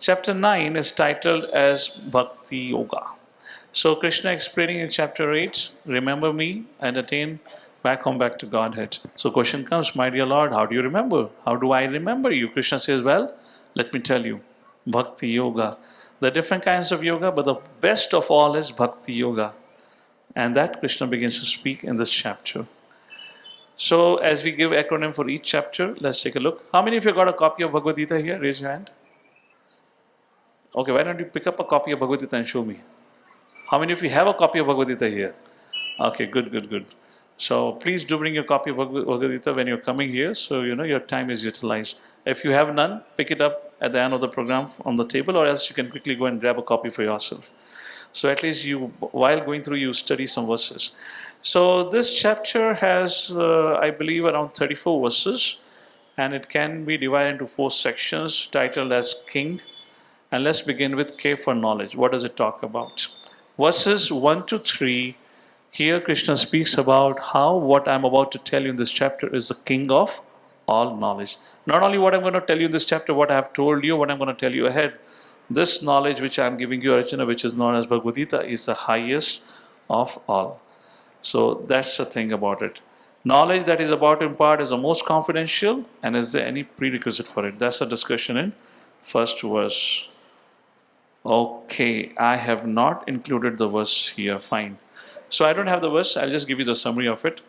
Chapter 9 is titled as Bhakti Yoga. So Krishna explaining in chapter 8, remember me and attain back home, back to Godhead. So question comes, my dear Lord, how do you remember? How do I remember you? Krishna says, well, let me tell you, Bhakti Yoga. There are different kinds of yoga, but the best of all is Bhakti Yoga. And that Krishna begins to speak in this chapter. So as we give acronym for each chapter, let's take a look. How many of you got a copy of Bhagavad Gita here? Raise your hand. Okay, why don't you pick up a copy of Bhagavad Gita and show me? How many of you have a copy of Bhagavad Gita here? Okay, good. So please do bring your copy of Bhagavad Gita when you're coming here, so you know your time is utilized. If you have none, pick it up at the end of the program on the table, or else you can quickly go and grab a copy for yourself. So at least you, while going through, you study some verses. So this chapter has, I believe, around 34 verses, and it can be divided into 4 sections titled as King. And let's begin with K for knowledge. What does it talk about? Verses 1 to 3, here Krishna speaks about how what I'm about to tell you in this chapter is the king of all knowledge. Not only what I'm going to tell you in this chapter, what I have told you, what I'm going to tell you ahead. This knowledge which I'm giving you, Arjuna, which is known as Bhagavad Gita, is the highest of all. So that's the thing about it. Knowledge that is about to impart is the most confidential, and is there any prerequisite for it? That's the discussion in first verse. Okay, I have not included the verse here, fine. So I don't have the verse, I'll just give you the summary of it.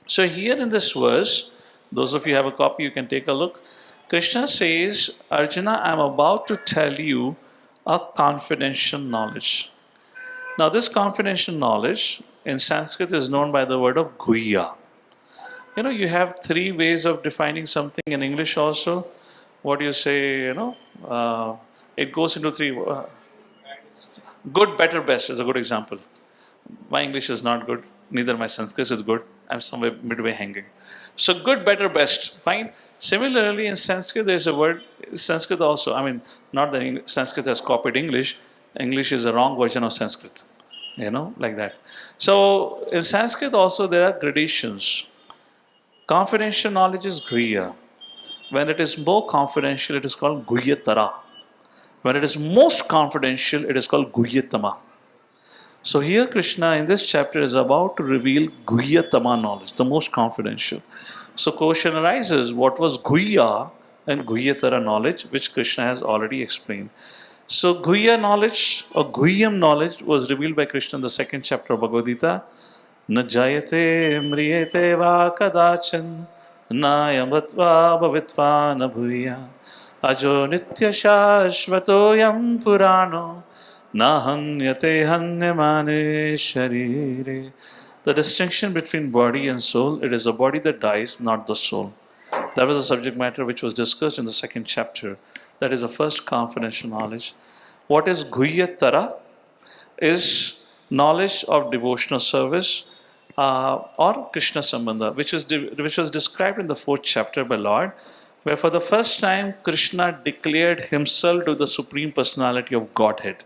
So here in this verse, those of you who have a copy, you can take a look. Krishna says, Arjuna, I'm about to tell you a confidential knowledge. Now this confidential knowledge in Sanskrit is known by the word of guhya. You know, you have 3 ways of defining something in English also. What do you say, it goes into 3. Good, better, best is a good example. My English is not good, neither my Sanskrit is good. I'm somewhere midway hanging. So good, better, best, fine. Similarly, in Sanskrit, there's a word, Sanskrit also, not that Sanskrit has copied English. English is a wrong version of Sanskrit, like that. So in Sanskrit also there are gradations. Confidential knowledge is guhya. When it is more confidential, it is called guhyatara. When it is most confidential, it is called guhyatama. So here Krishna in this chapter is about to reveal guhyatama knowledge, the most confidential. So question arises, what was guhya and guhyatara knowledge, which Krishna has already explained. So guhya knowledge or guhyam knowledge was revealed by Krishna in the 2nd chapter of Bhagavad Gita. Na jayate mriyate va kadachan na yamatva bhavitva na bhuya ajo nitya shashvatoyam purano na hanyate hanyamane sharire. The distinction between body and soul, it is the body that dies, not the soul. That was the subject matter which was discussed in the 2nd chapter. That is the first confidential knowledge. What is guhyatara? Is knowledge of devotional service or Krishna Sambandha, which was described in the 4th chapter by Lord, where for the first time Krishna declared himself to the Supreme Personality of Godhead.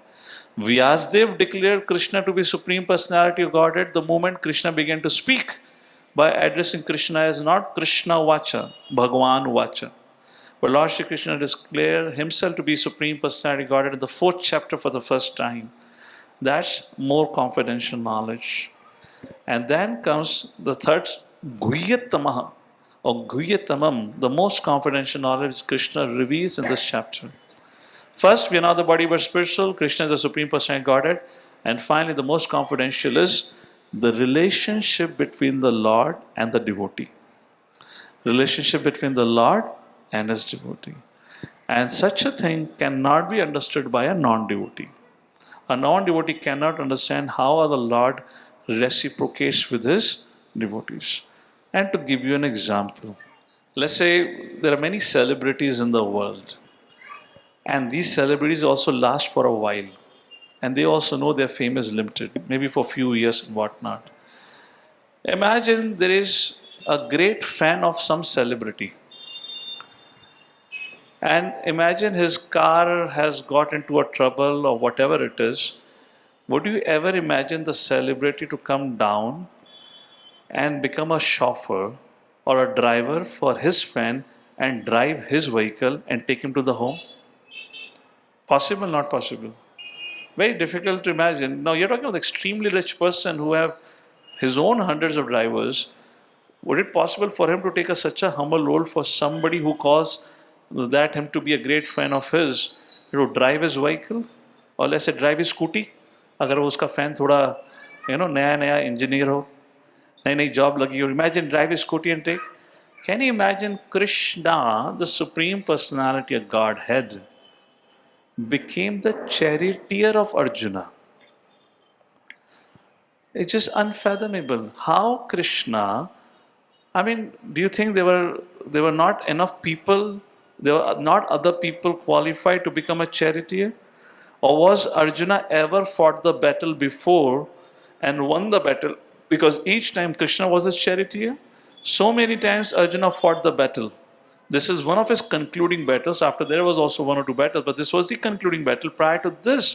Vyasdev declared Krishna to be Supreme Personality of Godhead the moment Krishna began to speak by addressing Krishna as not Krishna Vacha, Bhagwan Vacha. But Lord Shri Krishna declared himself to be Supreme Personality of Godhead in the 4th chapter for the first time. That's more confidential knowledge. And then comes the 3rd, Guhyatamaha or Guyyatamam, the most confidential knowledge Krishna reveals in this chapter. First, we are not the body but spiritual. Krishna is the Supreme Personality Godhead. And finally, the most confidential is the relationship between the Lord and the devotee. Relationship between the Lord and his devotee. And such a thing cannot be understood by a non-devotee. A non-devotee cannot understand how the Lord reciprocates with his devotees. And to give you an example, let's say there are many celebrities in the world. And these celebrities also last for a while. And they also know their fame is limited, maybe for a few years and whatnot. Imagine there is a great fan of some celebrity. And imagine his car has got into a trouble or whatever it is. Would you ever imagine the celebrity to come down and become a chauffeur or a driver for his fan and drive his vehicle and take him to the home? Possible, not possible? Very difficult to imagine. Now you're talking of an extremely rich person who have his own hundreds of drivers. Would it possible for him to take such a humble role for somebody who calls that him to be a great friend of his, to drive his vehicle? Or let's say drive his scooty? अगर वो उसका fan थोड़ा नया नया engineer हो, नई नई job लगी हो, imagine drive his scooty and take. Can you imagine Krishna, the Supreme Personality of Godhead, became the charioteer of Arjuna? It's just unfathomable. How Krishna, I mean, do you think there were not enough people, there were not other people qualified to become a charioteer? Or was Arjuna ever fought the battle before and won the battle? Because each time Krishna was his charioteer, so many times Arjuna fought the battle. This is one of his concluding battles. After there was also one or two battles, but this was the concluding battle. Prior to this,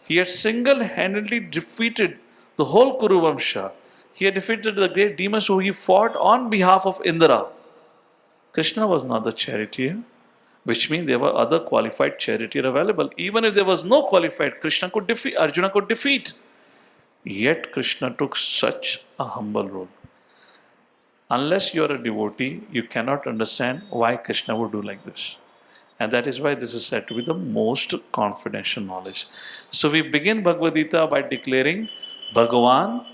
he had single-handedly defeated the whole Kuru Vamsha. He had defeated the great demons who he fought on behalf of Indra. Krishna was not the charioteer, which means there were other qualified charioteer available. Even if there was no qualified, Arjuna could defeat. Yet Krishna took such a humble role. Unless you are a devotee, you cannot understand why Krishna would do like this. And that is why this is said to be the most confidential knowledge. So we begin Bhagavad Gita by declaring Bhagavan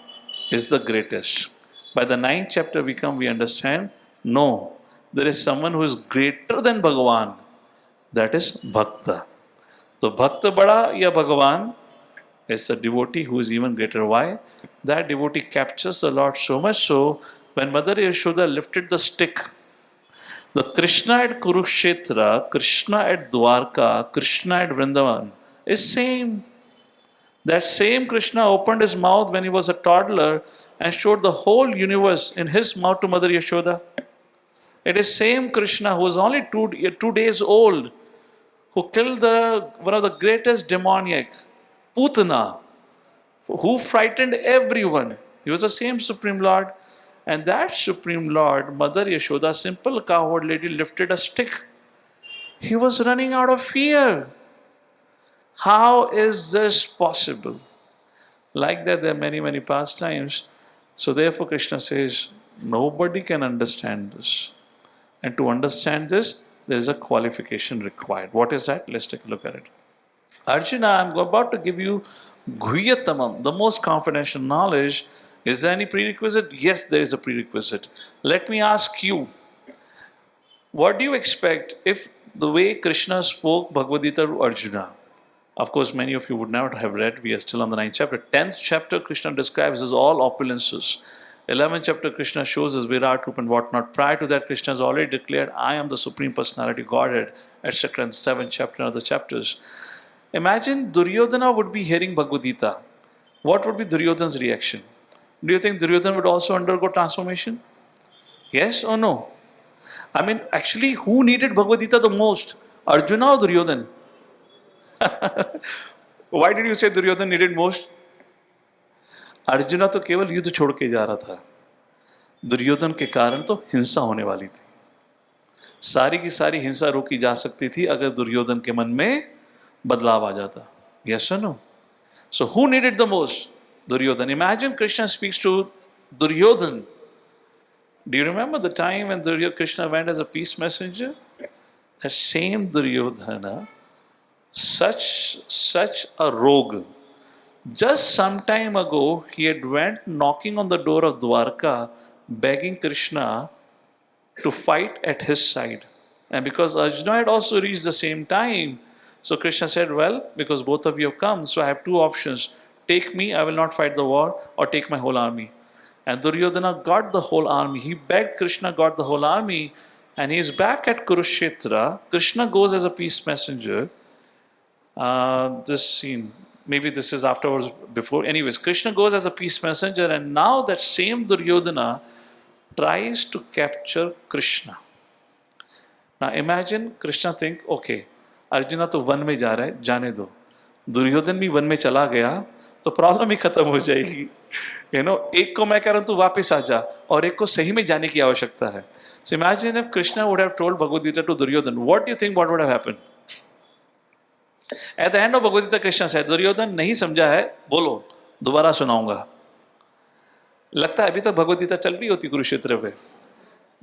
is the greatest. By the 9th chapter we understand, no, there is someone who is greater than Bhagavan. That is Bhakta. So Bhakta Bada ya Bhagavan is a devotee who is even greater. Why? That devotee captures the Lord so much so, when Mother Yashoda lifted the stick, the Krishna at Kurukshetra, Krishna at Dwarka, Krishna at Vrindavan is same. That same Krishna opened his mouth when he was a toddler and showed the whole universe in his mouth to Mother Yashoda. It is same Krishna who was only 2 days old, who killed one of the greatest demoniac, Putana, who frightened everyone. He was the same Supreme Lord. And that Supreme Lord, Mother Yashoda, simple cowherd lady, lifted a stick. He was running out of fear. How is this possible? Like that, there are many, many pastimes. So therefore, Krishna says, nobody can understand this. And to understand this, there is a qualification required. What is that? Let's take a look at it. Arjuna, I'm about to give you Guhyatamam, the most confidential knowledge. Is there any prerequisite? Yes, there is a prerequisite. Let me ask you, what do you expect if the way Krishna spoke Bhagavad Gita to Arjuna? Of course, many of you would not have read. We are still on the 9th chapter. 10th chapter, Krishna describes as all opulences. 11th chapter, Krishna shows his Virat Rup and whatnot. Prior to that, Krishna has already declared, I am the Supreme Personality, Godhead, etc. in 7th chapter and other chapters. Imagine Duryodhana would be hearing Bhagavad Gita. What would be Duryodhana's reaction? Do you think Duryodhana would also undergo transformation? Yes or no? I mean, actually, who needed Bhagavad Gita the most? Arjuna or Duryodhana? Why did you say Duryodhana needed most? Arjuna तो केवल युद्ध छोड़ के जा रहा था, दुर्योधन के कारण तो हिंसा होने वाली थी. सारी की सारी हिंसा रोकी जा सकती थी अगर दुर्योधन के मन में बदलाव आ जाता. Yes or no? So who needed the most? Duryodhan. Imagine Krishna speaks to Duryodhan. Do you remember the time when Krishna went as a peace messenger? That same Duryodhana, such a rogue. Just some time ago, he had went knocking on the door of Dwarka, begging Krishna to fight at his side. And because Arjuna had also reached the same time, so Krishna said, well, because both of you have come, so I have two options. Take me, I will not fight the war, or take my whole army. And Duryodhana got the whole army. He begged Krishna, got the whole army, and he is back at Kurukshetra. Krishna goes as a peace messenger. This scene, maybe this is afterwards, before. Anyways, Krishna goes as a peace messenger, and now that same Duryodhana tries to capture Krishna. Now imagine Krishna think, okay, Arjuna तो one में जा रहा है, जाने दो. दुर्योधन भी one में चला गया तो प्रॉब्लम ही खत्म हो जाएगी. एक को मैं कह रहा हूं तू वापस आ जा, और एक को सही में जाने की आवश्यकता है. So imagine if Krishna would have told Bhagavad Gita to Duryodhan, what do you think what would have happened? At the end of Bhagavad Gita, Krishna said, Duryodhan नहीं समझा है, बोलो, दोबारा सुनाऊंगा. लगता है अभी तक भगवद गीता चल रही होती कुरुक्षेत्र पे.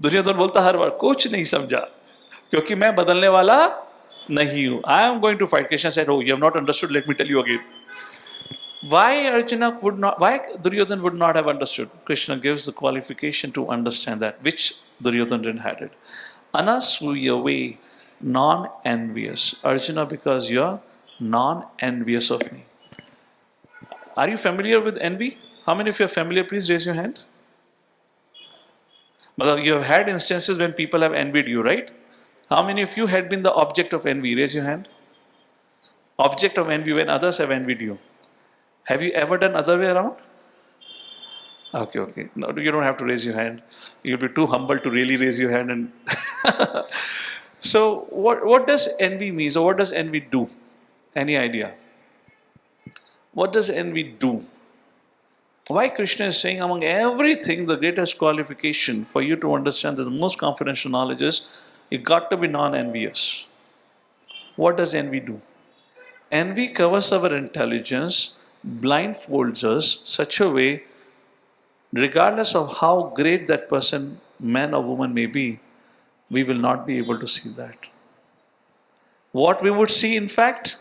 दुर्योधन बोलता हर बार, कुछ नहीं समझा, क्योंकि मैं बदलने वाला नहीं हूं. I am going to fight. Krishna said, oh, you have not understood, let me tell you again. Why Arjuna would not, why Duryodhan would not have understood? Krishna gives the qualification to understand that, which Duryodhan didn't have it. Anasuya way, non-envious. Arjuna, because you're non-envious of me. Are you familiar with envy? How many of you are familiar? Please raise your hand. But you have had instances when people have envied you, right? How many of you had been the object of envy? Raise your hand. Object of envy when others have envied you. Have you ever done other way around? Okay. No, you don't have to raise your hand. You'll be too humble to really raise your hand. And so, what does envy mean? Or what does envy do? Any idea? What does envy do? Why Krishna is saying among everything, the greatest qualification for you to understand the most confidential knowledge is you got to be non-envious. What does envy do? Envy covers our intelligence, blindfolds us such a way, regardless of how great that person, man or woman may be, we will not be able to see that. What we would see, in fact,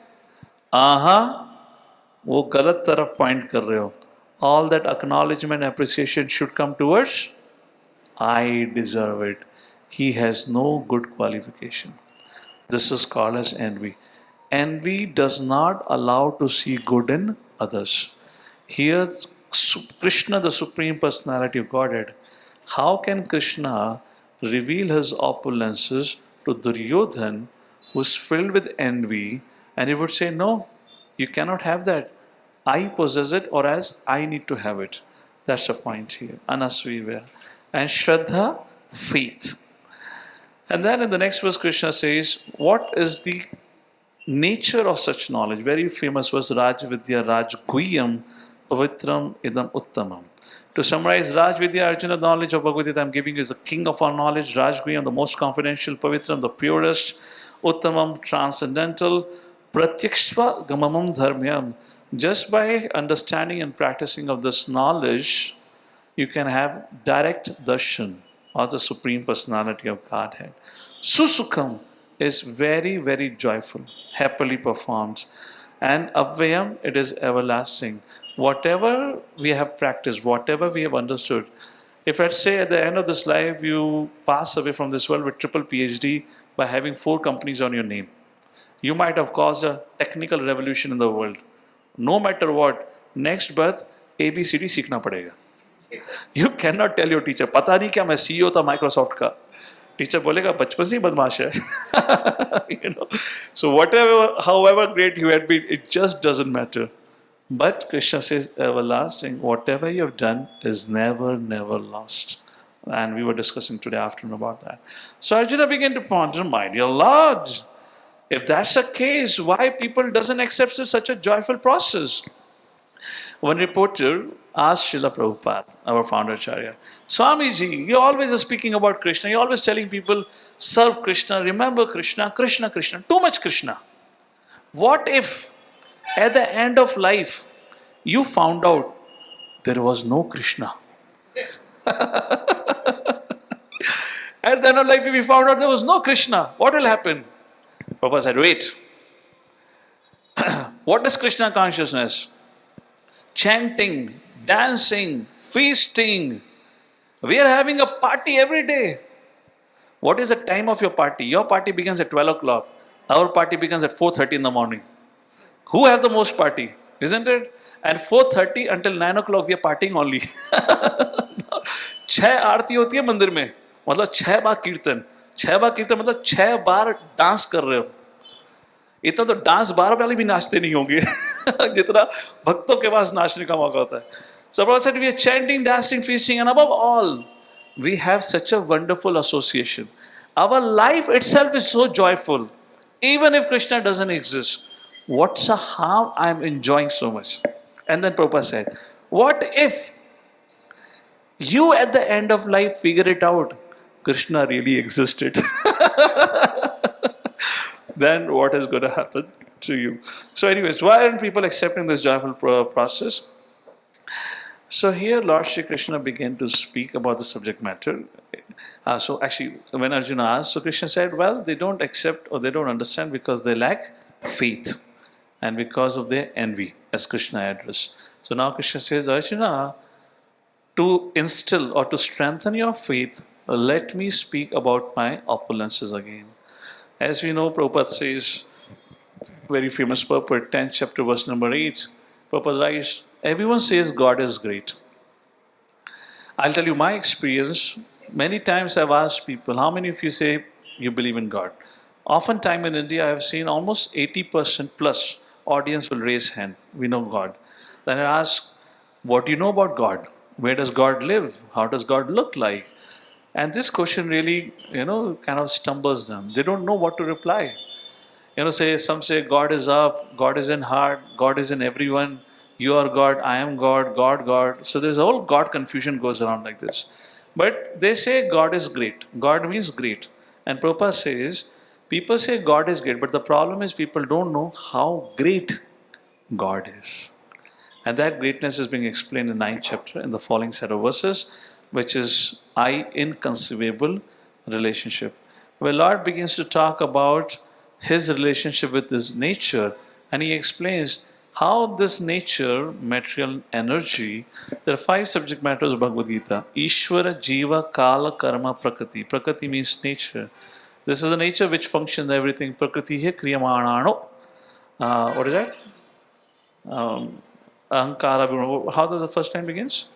वो गलत तरफ point कर रहे हो. All that acknowledgement, appreciation should come towards, I deserve it. He has no good qualification. This is called as envy. Envy does not allow to see good in others. Here, Krishna, the Supreme Personality of Godhead, how can Krishna reveal his opulences to Duryodhan, who is filled with envy, and he would say, no, you cannot have that. I possess it, or else I need to have it. That's the point here. Anasviva. And Shraddha, faith. And then in the next verse, Krishna says, what is the nature of such knowledge? Very famous was Rajvidya Rajguyam Pavitram Idam Uttamam. To summarize Rajvidya, Arjuna, the knowledge of Bhagavad Gita I'm giving you is the king of all knowledge. Rajguyam, the most confidential. Pavitram, the purest. Uttamam, transcendental. Pratyakshva Gamamam Dharmyam. Just by understanding and practicing of this knowledge, you can have direct darshan or the Supreme Personality of Godhead. Susukham is very, very joyful, happily performed. And Abhyayam, it is everlasting. Whatever we have practiced, whatever we have understood, if let's say at the end of this life you pass away from this world with triple PhD by having 4 companies on your name, you might have caused a technical revolution in the world. No matter what, next birth ABCD सीखना पड़ेगा. You cannot tell your teacher, पता नहीं क्या मैं CEO था Microsoft का. Teacher बोलेगा बचपन से ही बदमाश है. You know. So whatever, however great you had been, it just doesn't matter. But Krishna says everlasting. Whatever you have done is never, never lost. And we were discussing today afternoon about that. So Arjuna began to ponder, my dear Lord, if that's the case, why people doesn't accept such a joyful process? One reporter asked Srila Prabhupada, our founder Acharya, Swamiji, you always are speaking about Krishna, you're always telling people, serve Krishna, remember Krishna, Krishna, Krishna, too much Krishna. What if at the end of life you found out there was no Krishna? At the end of life if you found out there was no Krishna, what will happen? Prabhupada said, wait. What is Krishna consciousness? Chanting, dancing, feasting. We are having a party every day. What is the time of your party? Your party begins at 12 o'clock. Our party begins at 4:30 in the morning. Who have the most party? Isn't it? And 4:30 until 9 o'clock we are partying only. 6 आरती होती है मंदिर में. मतलब 6 बार कीर्तन. 6 बार कीर्तन मतलब 6 बार dance कर रहे हो. इतना तो डांस 12 वाले भी नाचते नहीं होंगे जितना भक्तों के पास नाचने का मौका होता है. So Prabhupada said we are chanting, dancing, feasting, and above all, we have such a wonderful association. Our life itself is so joyful. Even if Krishna doesn't exist, what's the harm I am enjoying so much? And then Prabhupada said, what if you at the end of life figure it out? Krishna really existed. Then what is going to happen? to you. So anyways, why aren't people accepting this joyful process? So here Lord Shri Krishna began to speak about the subject matter. So actually, when Arjuna asked, so Krishna said, well, they don't accept or they don't understand because they lack faith and because of their envy, as Krishna addressed. So now Krishna says, Arjuna, to instill or to strengthen your faith, let me speak about my opulences again. As we know, Prabhupada says, very famous purport, 10th chapter, verse number 8, Prabhupada writes, everyone says God is great. I'll tell you my experience. Many times I've asked people, how many of you say you believe in God? Oftentimes in India, I've seen almost 80% plus audience will raise hand. We know God. Then I ask, what do you know about God? Where does God live? How does God look like? And this question really, kind of stumbles them. They don't know what to reply. Some say God is up, God is in heart, God is in everyone. You are God, I am God, God, God. So there's a whole God confusion goes around like this. But they say God is great. God means great. And Prabhupada says, people say God is great, but the problem is people don't know how great God is. And that greatness is being explained in 9th chapter in the following set of verses, which is inconceivable relationship. Where Lord begins to talk about his relationship with his nature, and he explains how this nature, material energy, there are 5 subject matters of Bhagavad Gita. Ishvara, Jiva, Kala, Karma, Prakriti. Prakriti means nature. This is a nature which functions everything. Prakriti hai kriyamanano. What is that? Ahankara. How does the first line begins?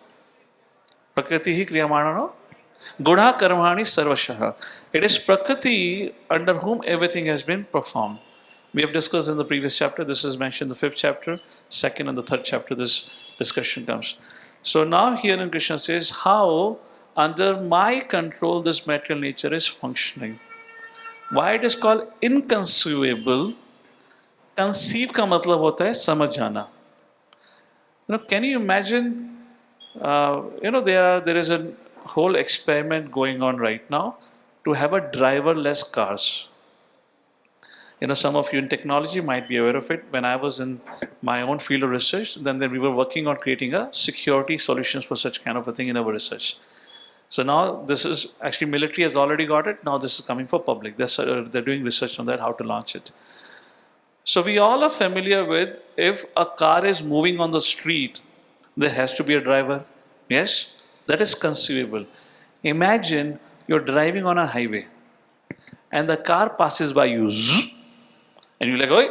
Prakriti hi kriyamanano. Gudha karmani sarvashaha. It is Prakriti under whom everything has been performed. We have discussed in the previous chapter, this is mentioned in the 5th chapter, 2nd and the 3rd chapter, this discussion comes. So now here in Krishna says, how under my control this material nature is functioning. Why it is called inconceivable? Conceive का मतलब होता है समझ जाना. Can you imagine, there is a whole experiment going on right now to have a driverless cars. Some of you in technology might be aware of it. When I was in my own field of research, then we were working on creating a security solutions for such kind of a thing in our research. So now this is actually military has already got it. Now this is coming for public. They're doing research on that, how to launch it. So we all are familiar with if a car is moving on the street, there has to be a driver. Yes, that is conceivable. Imagine you're driving on a highway and the car passes by you. And you're like, oi,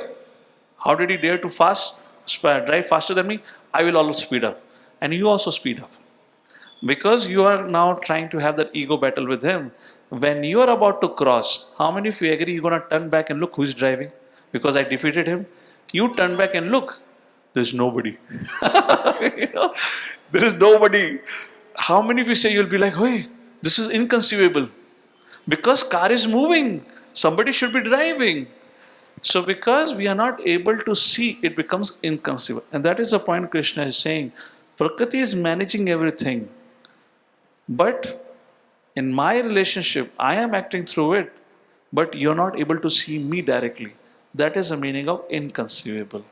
how did he dare to drive faster than me? I will also speed up. And you also speed up. Because you are now trying to have that ego battle with him. When you are about to cross, how many of you agree you're going to turn back and look who is driving? Because I defeated him. You turn back and look. There's nobody. There is nobody. How many of you say you'll be like, hey, this is inconceivable. Because car is moving. Somebody should be driving. So because we are not able to see, it becomes inconceivable. And that is the point Krishna is saying. Prakriti is managing everything. But in my relationship, I am acting through it. But you're not able to see me directly. That is the meaning of inconceivable.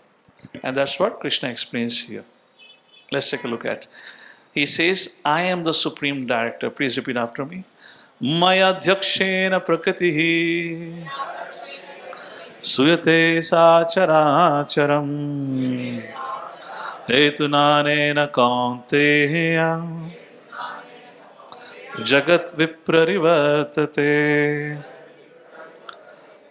And that's what Krishna explains here. Let's take a look at. He says, I am the Supreme Director. Please repeat after me. Maya Dhyakshena Prakritihi Suyate Sacharacharam Hetunanena Kaunteya Jagat Viprarivartate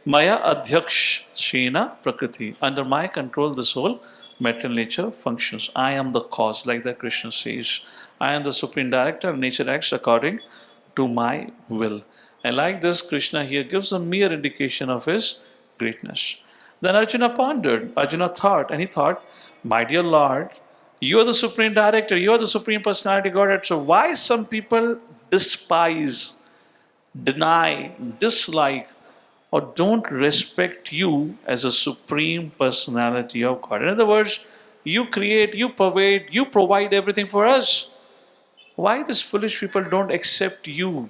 Maya Adhyakshena Prakriti. Under my control, this whole material nature functions. I am the cause, like that Krishna says. I am the Supreme Director, nature acts according to my will. And like this, Krishna here gives a mere indication of his greatness. Then Arjuna pondered, Arjuna thought, and he thought, my dear Lord, you are the Supreme Director, you are the Supreme Personality Godhead. So why some people despise, deny, dislike, or don't respect you as a Supreme Personality of God? In other words, you create, you provide everything for us. Why these foolish people don't accept you,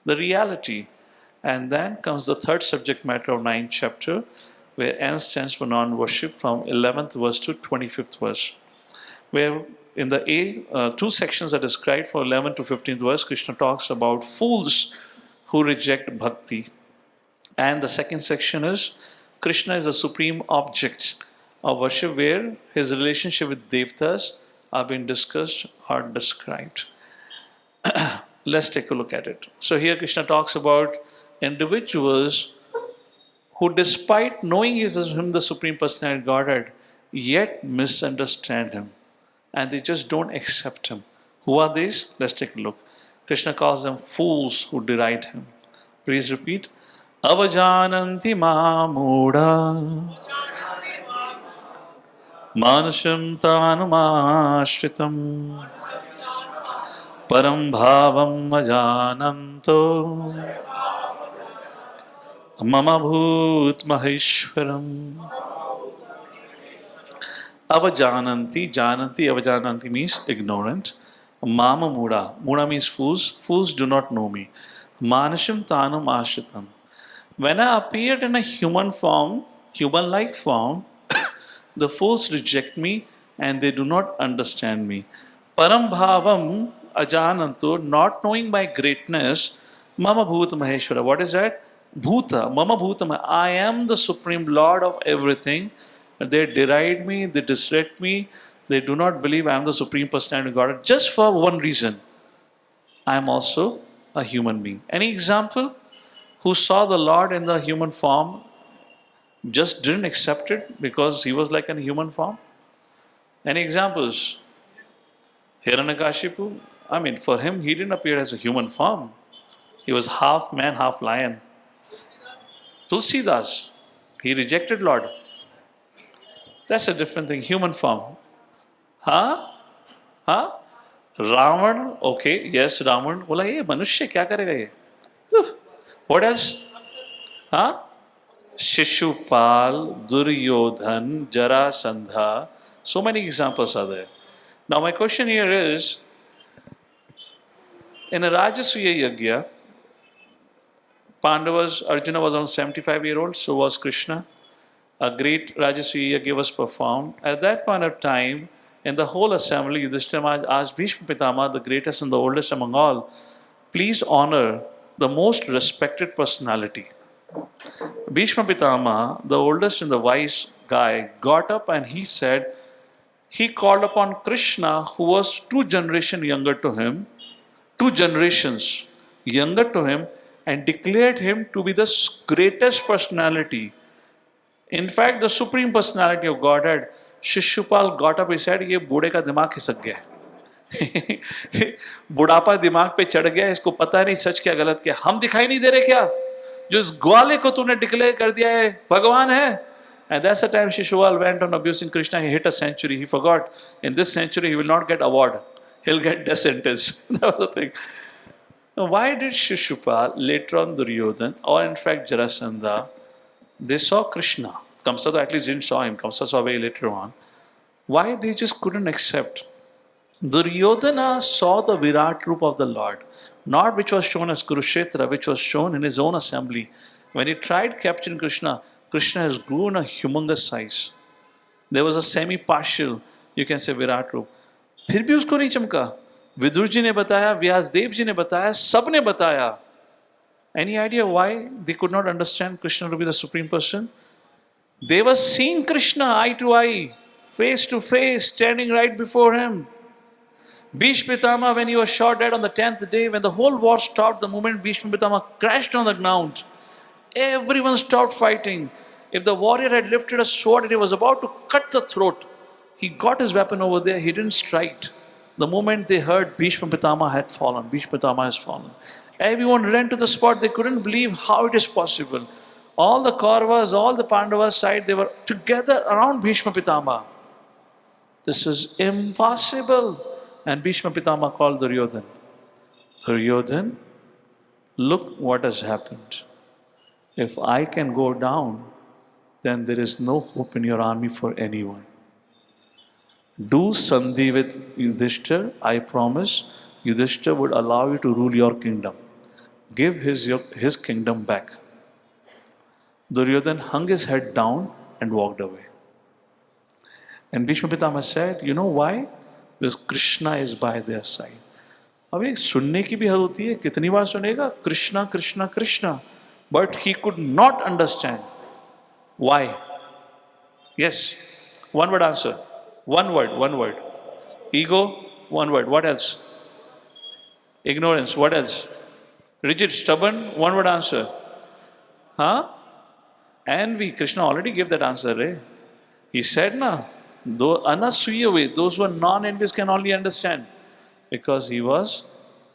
the reality? And then comes the 3rd subject matter of 9th chapter, where N stands for non-worship, from 11th verse to 25th verse. Where in the two sections are described for 11th to 15th verse, Krishna talks about fools who reject bhakti. And the second section is Krishna is the supreme object of worship, where his relationship with devtas are being discussed or described. Let's take a look at it. So here Krishna talks about individuals who, despite knowing he is him, the Supreme Personality Godhead, yet misunderstand him. And they just don't accept him. Who are these? Let's take a look. Krishna calls them fools who deride him. Please repeat. Avajananti mahamudha manasham tanumashritam param bhavam ajananto mama bhut maheshwaram. Avajananti, jananti, avajananti means ignorant. Mama muda, muda means fools. Fools do not know me. Manasham tanam ashritam. When I appeared in a human form, human-like form, the fools reject me and they do not understand me. Param bhavam ajananto, not knowing my greatness, mama bhuta maheshwara. What is that? Bhuta, mama bhuta. I am the supreme lord of everything. They deride me, they disrespect me, they do not believe I am the Supreme Personality of God. Just for one reason, I am also a human being. Any example? Who saw the Lord in the human form, just didn't accept it because he was like in human form? Any examples? Hiranyakashipu, I mean, for him, he didn't appear as a human form. He was half man, half lion. Tulsidas, he rejected Lord. That's a different thing, human form. Huh? Ravan, okay, yes, Ravan. बोला ये मनुष्य क्या करेगा ये? What else? Huh? Shishupal, Duryodhan, Jarasandha. So many examples are there. Now my question here is, in a Rajasuya Yagya, Pandavas, Arjuna was around 75-year-old, so was Krishna. A great Rajasuya Yagya was performed. At that point of time, in the whole assembly, Yudhishthira asked Bhishma Pitama, the greatest and the oldest among all, please honor the most respected personality. Bhishma Pitama, the oldest and the wise guy, got up and he said, he called upon Krishna, who was 2 generations younger to him, 2 generations younger to him, and declared him to be the greatest personality. In fact, the Supreme Personality of Godhead, Shishupal got up, he said, ये बूढ़े का दिमाग खिसक गया बुढ़ापा दिमाग पे चढ़ गया, इसको पता नहीं सच क्या गलत क्या, हम दिखाई नहीं दे रहे क्या, जो इस ग्वाले को तूने डिक्लेयर कर दिया है भगवान है. And that's the time Shishupal went on abusing Krishna. He hit a century. He forgot in this century he will not get award, he'll get death sentence. That was the thing. Now, why did Shishupal, later on Duryodhan, or in fact Jarasandha, they saw Krishna? Kamsa at least didn't saw him. Kamsa saw way later on. Why they just couldn't accept? Duryodhana saw the Virat Roop of the Lord, not which was shown as Kurukshetra, which was shown in his own assembly. When he tried capturing Krishna, Krishna has grown a humongous size. There was a semi-partial, you can say, Virat Roop. फिर भी उसको नहीं चमका. विदुर जी ने बताया, व्यासदेव जी ने बताया, सब ने बताया. Any idea why they could not understand Krishna to be the Supreme Person? They were seeing Krishna eye to eye, face to face, standing right before him. Bhishma Pitama, when he was shot dead on the 10th day, when the whole war stopped, the moment Bhishma Pitama crashed on the ground, everyone stopped fighting. If the warrior had lifted a sword and he was about to cut the throat, he got his weapon over there, he didn't strike. The moment they heard Bhishma Pitama had fallen, Bhishma Pitama has fallen, everyone ran to the spot. They couldn't believe how it is possible. All the Kauravas, all the Pandavas side, they were together around Bhishma Pitama. This is impossible. And Bhishma Pitama called Duryodhan. Duryodhan, look what has happened. If I can go down, then there is no hope in your army for anyone. Do Sandhi with Yudhishthira, I promise Yudhishthira would allow you to rule your kingdom. Give his kingdom back. Duryodhan hung his head down and walked away. And Bhishma Pitama said, you know why? Because Krishna is by their side. अबे सुनने की भी हद होती है, कितनी बार सुनेगा Krishna Krishna Krishna, but he could not understand why. Yes, one word answer, one word, ego, one word, what else, ignorance, what else, rigid, stubborn, one word answer, huh? Envy. Krishna already gave that answer, right? He said, na, though anasuya way, those who are non-envious can only understand, because he was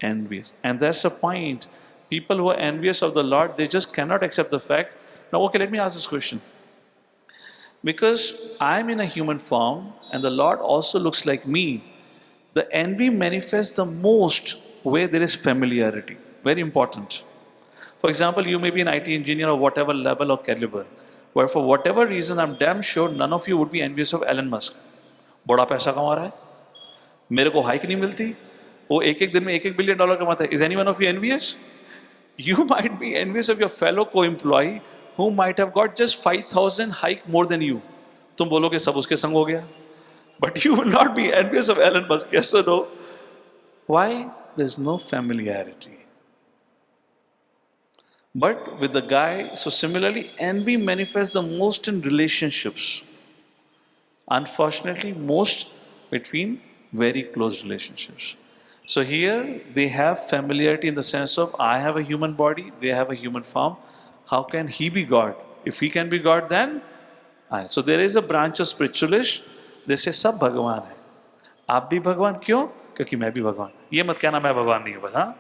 envious. And that's the point. People who are envious of the Lord, they just cannot accept the fact. Now, okay, let me ask this question. Because I'm in a human form and the Lord also looks like me, the envy manifests the most where there is familiarity. Very important. For example, you may be an IT engineer of whatever level or caliber, but for whatever reason, I'm damn sure none of you would be envious of Elon Musk. बड़ा पैसा कमा रहा है, मेरे को hike नहीं मिलती, वो एक एक दिन में $1 billion कमाता है. Is anyone of you envious? You might be envious of your fellow co-employee who might have got just 5,000 hike more than you. तुम बोलोगे सब उसके संग हो गया. But you will not be envious of Elon Musk, yes or no? Why? There's no familiarity. But with the guy, so similarly, envy manifests the most in relationships. Unfortunately, most between very close relationships. So here they have familiarity in the sense of I have a human body, they have a human form. How can he be God? If he can be God, then I. So there is a branch of spiritualists. They say सब भगवान है. आप भी भगवान क्यों? क्योंकि मैं भी भगवान. ये मत कहना मैं भगवान नहीं हूँ बस, हाँ?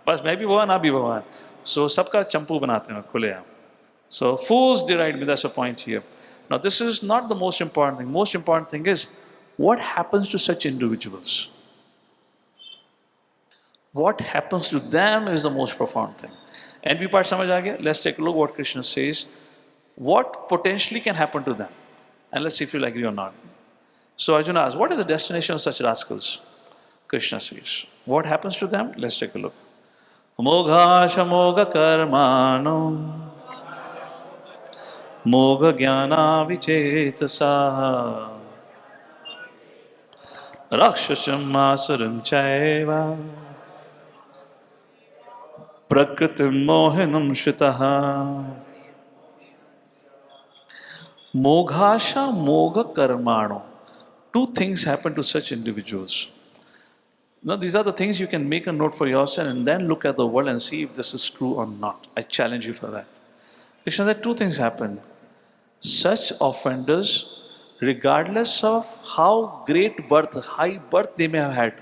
बस मैं भी भगवान, आप भी भगवान. So सबका चंपू बनाते हैं खुलेआम. So fools deride me. That's the point here. Now this is not the most important thing. Most important thing is what happens to such individuals. What happens to them is the most profound thing. Envy part समझ आ गया? Let's take a look what Krishna says. What potentially can happen to them? And let's see if you agree or not. So Arjuna asks, what is the destination of such rascals? Krishna says, what happens to them? Let's take a look. Mogha shamoga karmano Mogha jnana vichetasa Rakshasam asaram chaiva Prakritim mohinam shritaha Moghasha mogha karmano. Two things happen to such individuals. Now these are the things you can make a note for yourself and then look at the world and see if this is true or not. I challenge you for that. Krishna said two things happen. Such offenders, regardless of how great birth, high birth they may have had,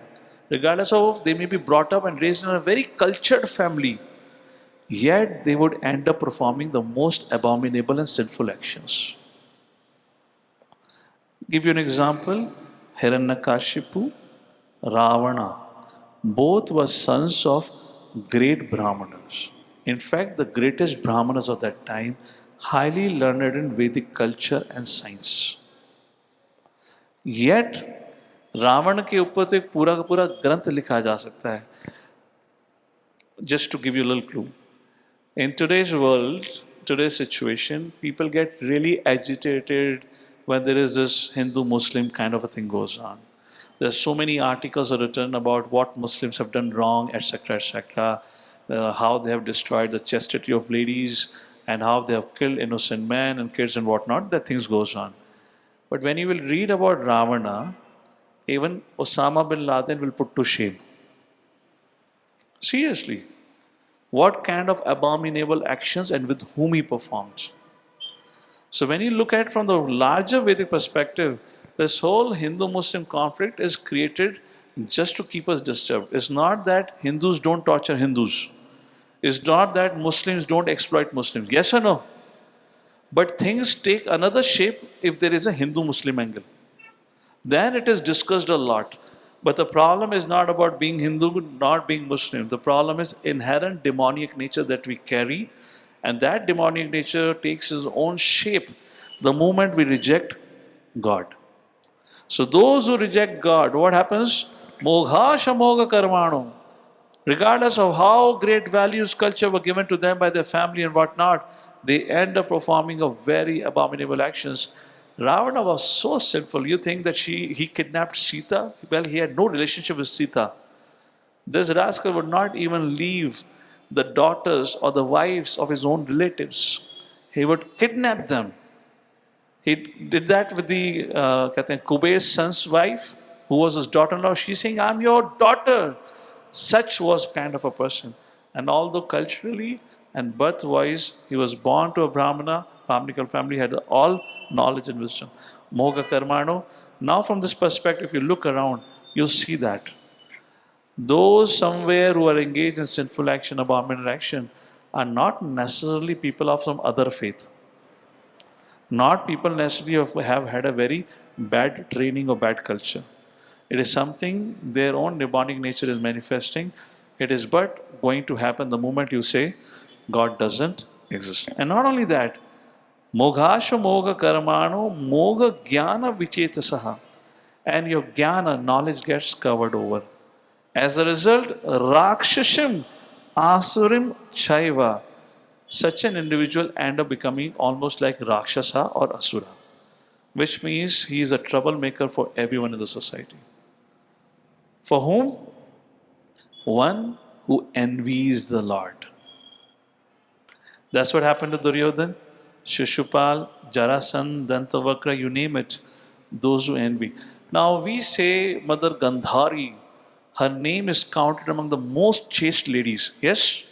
regardless of they may be brought up and raised in a very cultured family, yet they would end up performing the most abominable and sinful actions. Give you an example, Hiranyakashipu, Ravana, both were sons of great Brahmanas. In fact, the greatest Brahmanas of that time, highly learned in Vedic culture and science. Yet, Ravana के ऊपर तो एक पूरा का पूरा ग्रंथ लिखा जा सकता है. Just to give you a little clue. In today's world, today's situation, people get really agitated when there is this Hindu-Muslim kind of a thing goes on. There's so many articles are written about what Muslims have done wrong, etc., etc., how they have destroyed the chastity of ladies, and how they have killed innocent men and kids and whatnot. That things goes on. But when you will read about Ravana, even Osama bin Laden will put to shame. Seriously, what kind of abominable actions and with whom he performed. So when you look at it from the larger Vedic perspective, this whole Hindu-Muslim conflict is created just to keep us disturbed. It's not that Hindus don't torture Hindus. It's not that Muslims don't exploit Muslims. Yes or no? But things take another shape if there is a Hindu-Muslim angle. Then it is discussed a lot. But the problem is not about being Hindu, not being Muslim. The problem is inherent demoniac nature that we carry. And that demoniac nature takes its own shape the moment we reject God. So those who reject God, what happens? Mogha shamoga karmano. Regardless of how great values, culture were given to them by their family and whatnot, they end up performing a very abominable actions. Ravana was so sinful. You think that he kidnapped Sita? Well, he had no relationship with Sita. This rascal would not even leave the daughters or the wives of his own relatives. He would kidnap them. He did that with the Kuber's son's wife, who was his daughter-in-law. She's saying, "I'm your daughter." Such was kind of a person. And although culturally and birth-wise, he was born to a Brahminical family, had all knowledge and wisdom. Moga Karmano. Now from this perspective, if you look around, you'll see that. Those somewhere who are engaged in sinful action, abominable action, are not necessarily people of some other faith. Not people necessarily have had a very bad training or bad culture. It is something their own demonic nature is manifesting. It is but going to happen the moment you say God doesn't exist. And not only that, Moghasha Moga Karmano Moga Jnana Vichetasaha. And your jnana, knowledge gets covered over. As a result, Rakshashim Asurim Chaiva. Such an individual end up becoming almost like Rakshasa or Asura, which means he is a troublemaker for everyone in the society. For whom? One who envies the Lord. That's what happened to Duryodhan, Shishupal, Jarasandha, Dantavakra, you name it, those who envy. Now we say Mother Gandhari, her name is counted among the most chaste ladies. Yes?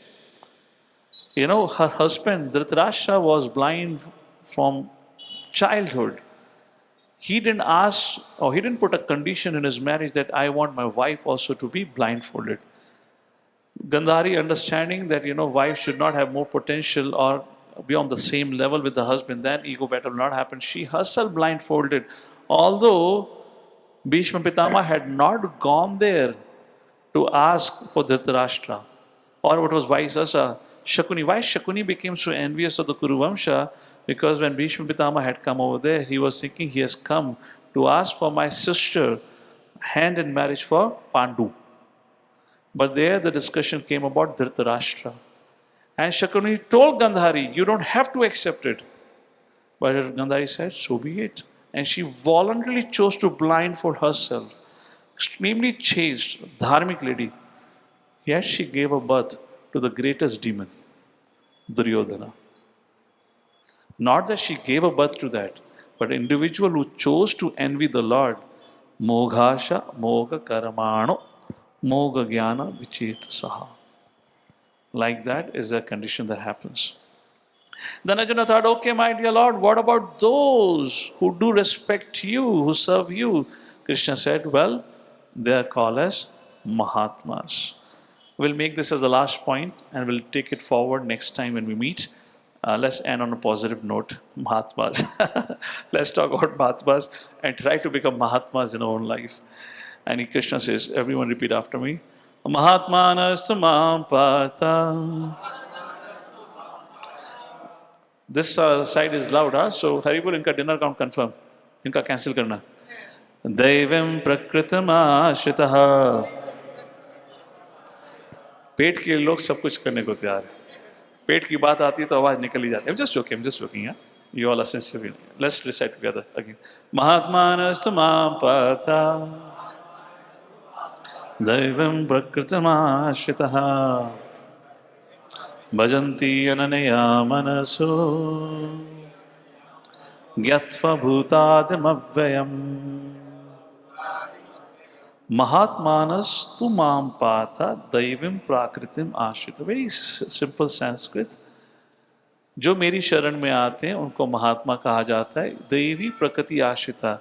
You know, her husband, Dhritarashtra, was blind from childhood. He didn't ask, or he didn't put a condition in his marriage that I want my wife also to be blindfolded. Gandhari, understanding that, wife should not have more potential or be on the same level with the husband, then ego battle will not happen. She herself blindfolded. Although Bhishma Pitama had not gone there to ask for Dhritarashtra, or it was vice versa. Shakuni. Why Shakuni became so envious of the Kuru Vamsha? Because when Bhishma Pitama had come over there, he was thinking he has come to ask for my sister hand in marriage for Pandu. But there the discussion came about Dhritarashtra. And Shakuni told Gandhari, you don't have to accept it. But Gandhari said, so be it. And she voluntarily chose to blindfold herself. Extremely chaste, dharmic lady. Yet she gave a birth to the greatest demon, Duryodhana. Not that she gave a birth to that, but an individual who chose to envy the Lord, Moghasha Moga Karamano Moga Jnana Vichetasaha. Like that is the condition that happens. Then Arjuna thought, okay, my dear Lord, what about those who do respect you, who serve you? Krishna said, well, they are called as Mahatmas. We'll make this as the last point and we'll take it forward next time when we meet. Let's end on a positive note. Mahatmas. Let's talk about Mahatmas and try to become Mahatmas in our own life. And Krishna says, everyone repeat after me. Mahatmanastu mam pata. This side is loud, huh? So Haribol, inka dinner count confirm. Inka cancel karna. Devam prakritam ashritaha. पेट के लोग सब कुछ करने को तैयार है. पेट की बात आती है तो आवाज निकल ही जाती है. I'm just joking, yeah. You all are sensitive. Let's recite together again. Mahatmanastu mam pata Daivam prakritam ashritaha Bhajanti ananaya manaso Gyatva bhutadim avvayam Mahatmanas tu mam pata daivim prakritim ashrita. Very simple Sanskrit. जो मेरी शरण में आते हैं उनको महात्मा कहा जाता है. दैवी प्रकृति आश्रिता.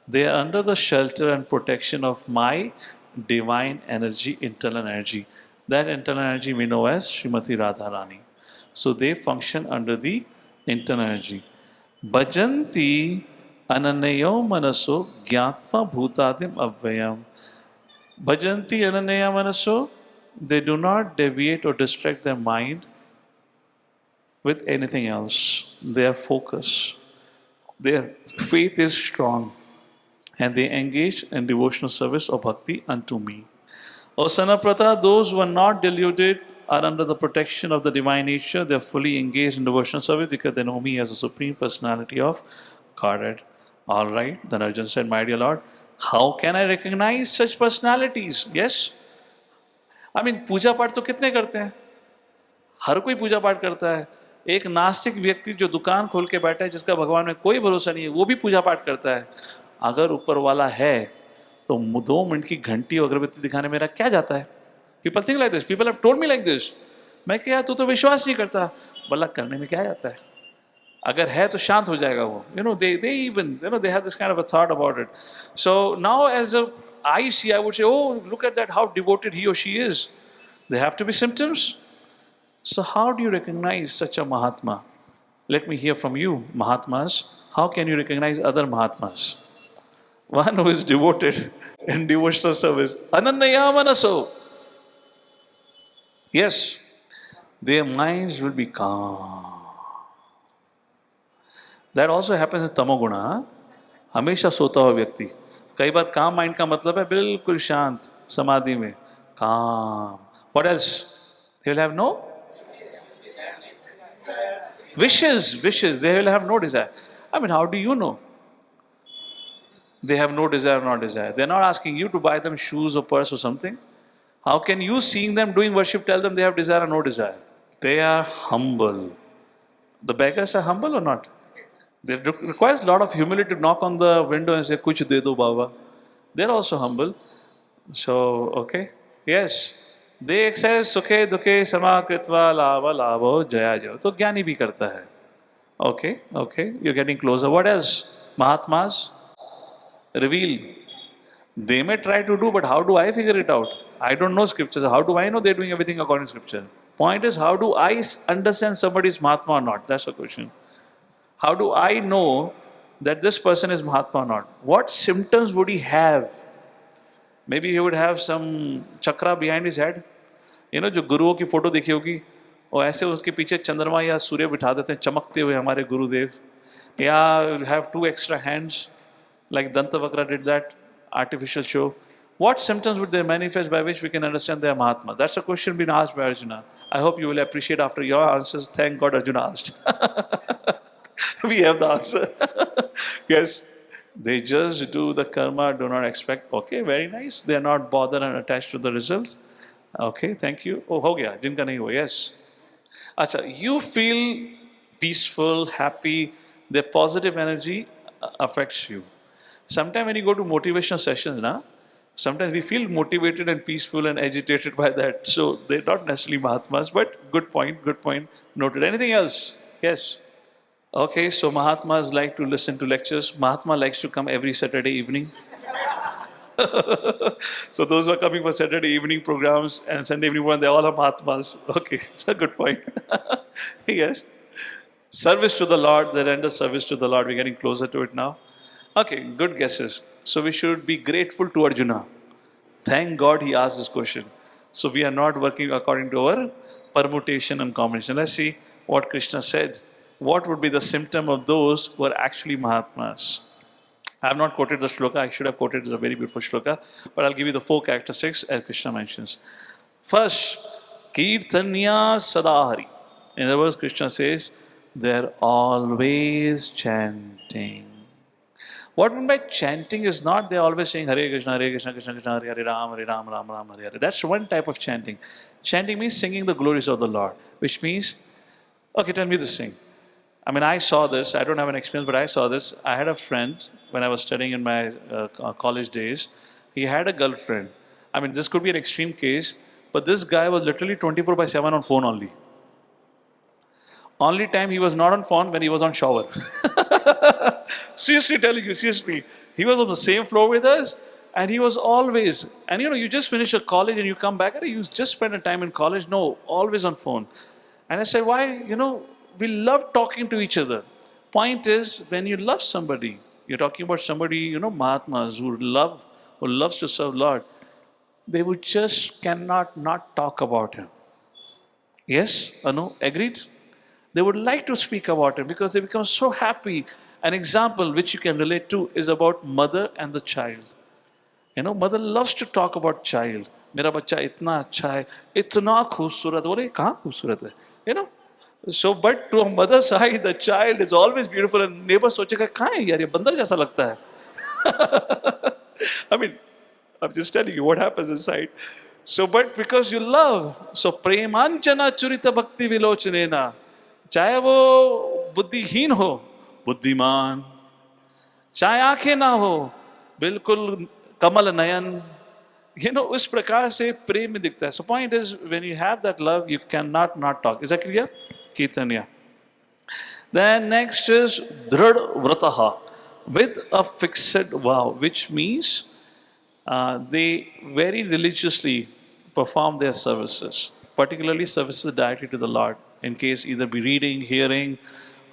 They are under the shelter and protection of my divine energy, internal energy. That internal energy we know as Srimati Radharani. So they function under the internal energy. Bhajanti ananayo manaso gyatva bhutadim avvayam. Bhajanti ananaya manaso, they do not deviate or distract their mind with anything else. They are focused. Their faith is strong. And they engage in devotional service or bhakti unto me. O Sanaprata, those who are not deluded are under the protection of the divine nature. They are fully engaged in devotional service because they know me as the Supreme Personality of Godhead. All right. Then Arjun said, my dear Lord, how can I recognize such personalities? Yes. I mean, पूजा पाठ तो कितने करते हैं? हर कोई पूजा पाठ करता है. एक नास्तिक व्यक्ति जो दुकान खोल के बैठा है, जिसका भगवान में कोई भरोसा नहीं है, वो भी पूजा पाठ करता है. अगर ऊपर वाला है तो 2 मिनट की घंटी और अगरबत्ती दिखाने मेरा क्या जाता है? People think like this, people have told me like this. मैं क्या, तू तो विश्वास नहीं करता. बोला करने में क्या जाता है? अगर है तो शांत हो जाएगा वो. They even they have this kind of a thought about it. So now as I see, I would say, oh, look at that, how devoted he or she is. There have to be symptoms. So how do you recognize such a Mahatma? Let me hear from you, Mahatmas. How can you recognize other Mahatmas? One who is devoted in devotional service. Anannaya manaso. Yes, their minds will be calm. That also happens in tamoguna. हमेशा सोता हुआ व्यक्ति. कई बार काम mind का मतलब है बिल्कुल शांत समाधि में. Calm. What else? They will have no wishes. They will have no desire. I mean, how do you know? They have no desire, no desire. They're not asking you to buy them shoes or purse or something. How can you, seeing them doing worship, tell them they have desire or no desire? They are humble. The beggars are humble or not? It requires a lot of humility to knock on the window and say, Kuch de do Baba. They're also humble. So, okay. Yes. They say, Sukhe dukhe sama kritva lava lavo jaya jaya. So, Jnani bhi karta hai. Okay. You're getting closer. What else? Mahatmas reveal. They may try to do, but how do I figure it out? I don't know scriptures. How do I know they're doing everything according to scripture? Point is, how do I understand somebody's Mahatma or not? That's the question. How do I know that this person is Mahatma or not? What symptoms would he have? Maybe he would have some chakra behind his head. जो गुरुओं की photo देखी होगी, और ऐसे उसके पीछे चंद्रमा या सूर्य बिठा देते हैं चमकते हुए हमारे गुरुदेव. या have 2 extra hands, like Dantavakra did that artificial show. What symptoms would they manifest by which we can understand they are Mahatma? That's a question being asked by Arjuna. I hope you will appreciate after your answers. Thank God Arjuna asked. We have the answer. Yes. They just do the karma, do not expect. Okay, very nice. They are not bothered and attached to the result. Okay, thank you. Oh, ho gaya. Jinka nahi hua. Yes. Acha, you feel peaceful, happy. Their positive energy affects you. Sometimes when you go to motivational sessions, sometimes we feel motivated and peaceful and agitated by that. So they're not necessarily Mahatmas, but good point noted. Anything else? Yes. Okay, so Mahatmas like to listen to lectures. Mahatma likes to come every Saturday evening. So those who are coming for Saturday evening programs and Sunday evening programs, they all are Mahatmas. Okay, it's a good point. Yes. Service to the Lord, they render service to the Lord. We're getting closer to it now. Okay, good guesses. So we should be grateful to Arjuna. Thank God he asked this question. So we are not working according to our permutation and combination. Let's see what Krishna said. What would be the symptom of those who are actually Mahatmas? I have not quoted the shloka. I should have quoted it. It's a very beautiful shloka. But I'll give you the 4 characteristics as Krishna mentions. First, Kirtanya Sadahari. In other words, Krishna says, they're always chanting. What we mean by chanting is not they're always saying Hare Krishna, Krishna Krishna, Hare Ram, Ram Ram, Hare Hare. That's one type of chanting. Chanting means singing the glories of the Lord, which means, okay, tell me this thing. I mean, I saw this. I don't have an experience, but I saw this. I had a friend when I was studying in my college days. He had a girlfriend. I mean, this could be an extreme case, but this guy was literally 24/7 on phone only. Only time he was not on phone when he was on shower. Seriously telling you, seriously. He was on the same floor with us, and he was always, and you just finish a college and you come back, and you just spend a time in college. No, always on phone. And I said, why? We love talking to each other. Point is, when you love somebody, you're talking about somebody, Mahatmas who loves to serve Lord, they would just cannot not talk about him. Yes or no? Agreed? They would like to speak about him because they become so happy. An example which you can relate to is about mother and the child. Mother loves to talk about child. मेरा बच्चा इतना अच्छा है, इतना खूबसूरत. बोले कहाँ खूबसूरत है, So, but to a mother's eye, the child is always beautiful, and neighbor सोचेगा कहाँ है यार, ये बंदर जैसा लगता है. I mean, I'm just telling you what happens inside. So, but because you love, so premanjana churita bhakti vilochanena, चाहे वो बुद्धिहीन हो, बुद्धिमान, चाहे आंखें ना हो, बिल्कुल कमल नयन, उस प्रकार से प्रेम में दिखता है. So point is, when you have that love, you cannot not talk. Is that clear? Kirtanya. Then next is dhrad vrataha, with a fixed vow, which means they very religiously perform their services, particularly services directly to the Lord, in case either be reading, hearing,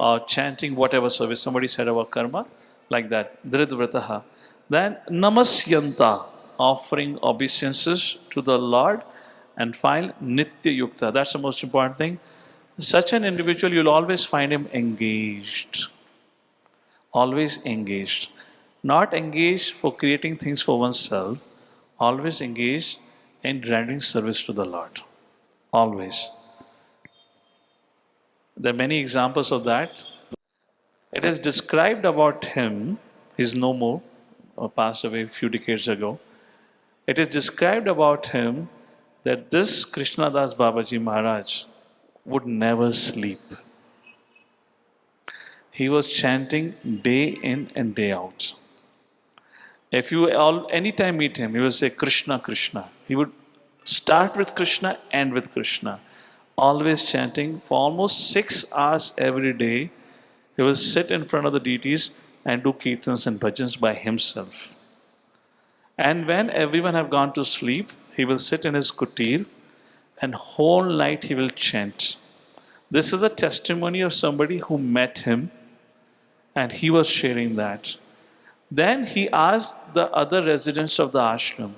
or chanting, whatever service. Somebody said about karma, like that. Dridvrataha. Then namasyanta, offering obeisances to the Lord, and finally nitya yukta. That's the most important thing. Such an individual, you'll always find him engaged. Always engaged. Not engaged for creating things for oneself, always engaged in rendering service to the Lord. Always. There are many examples of that. It is described about him, he's no more, or passed away a few decades ago. It is described about him that this Krishnadas Babaji Maharaj would never sleep. He was chanting day in and day out. If you anytime meet him, he will say Krishna, Krishna. He would start with Krishna, end with Krishna. Always chanting for almost 6 hours every day. He will sit in front of the deities and do kirtans and bhajans by himself. And when everyone have gone to sleep, he will sit in his kutir and whole night he will chant. This is a testimony of somebody who met him and he was sharing that. Then he asked the other residents of the ashram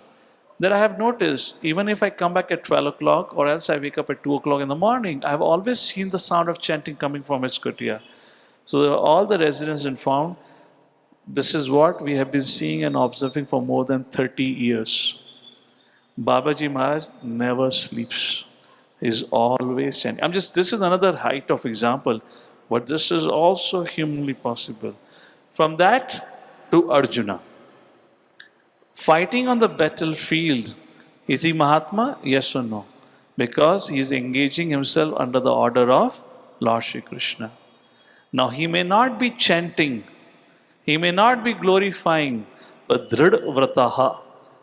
that I have noticed, even if I come back at 12 o'clock or else I wake up at 2 o'clock in the morning, I have always seen the sound of chanting coming from his kutia. So all the residents informed, this is what we have been seeing and observing for more than 30 years. Babaji Maharaj never sleeps. He is always chanting. This is another height of example, but this is also humanly possible. From that to Arjuna. Fighting on the battlefield, is he Mahatma? Yes or no? Because he is engaging himself under the order of Lord Shri Krishna. Now he may not be chanting, he may not be glorifying, but dhrad vrataha,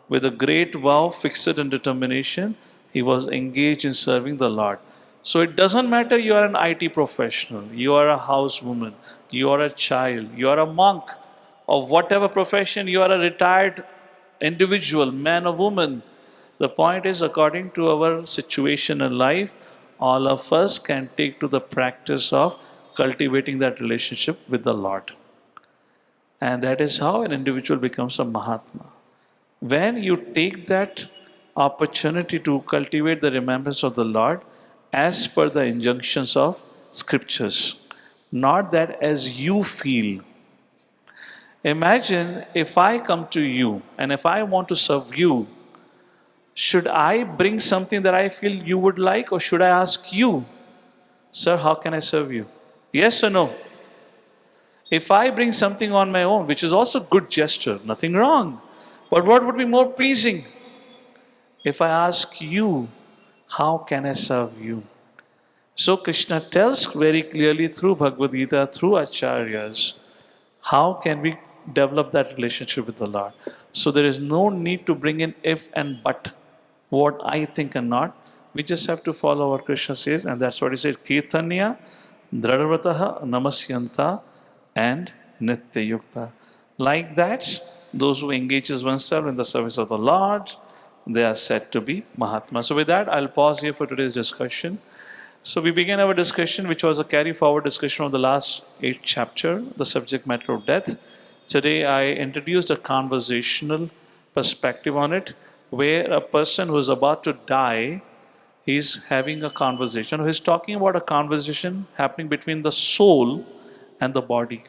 with a great vow, fixed and determination, he was engaged in serving the Lord. So it doesn't matter you are an IT professional, you are a housewoman, you are a child, you are a monk, or whatever profession, you are a retired individual, man or woman. The point is, according to our situation in life, all of us can take to the practice of cultivating that relationship with the Lord. And that is how an individual becomes a Mahatma. When you take that opportunity to cultivate the remembrance of the Lord as per the injunctions of scriptures, not that as you feel. Imagine if I come to you and if I want to serve you, should I bring something that I feel you would like, or should I ask you, sir, how can I serve you? Yes or no? If I bring something on my own, which is also good gesture, nothing wrong, but what would be more pleasing? If I ask you, how can I serve you? So Krishna tells very clearly through Bhagavad Gita, through acharyas, how can we develop that relationship with the Lord? So there is no need to bring in if and but, what I think and not. We just have to follow what Krishna says, and that's what he said, Kirtanya, Dradvrataha, Namasyanta, and Nitya Yukta. Like that, those who engages oneself in the service of the Lord, they are said to be Mahatma. So with that, I'll pause here for today's discussion. So we began our discussion, which was a carry forward discussion of the last 8th chapter, the subject matter of death. Today I introduced a conversational perspective on it, where a person who is about to die is having a conversation, or he's talking about a conversation happening between the soul and the body.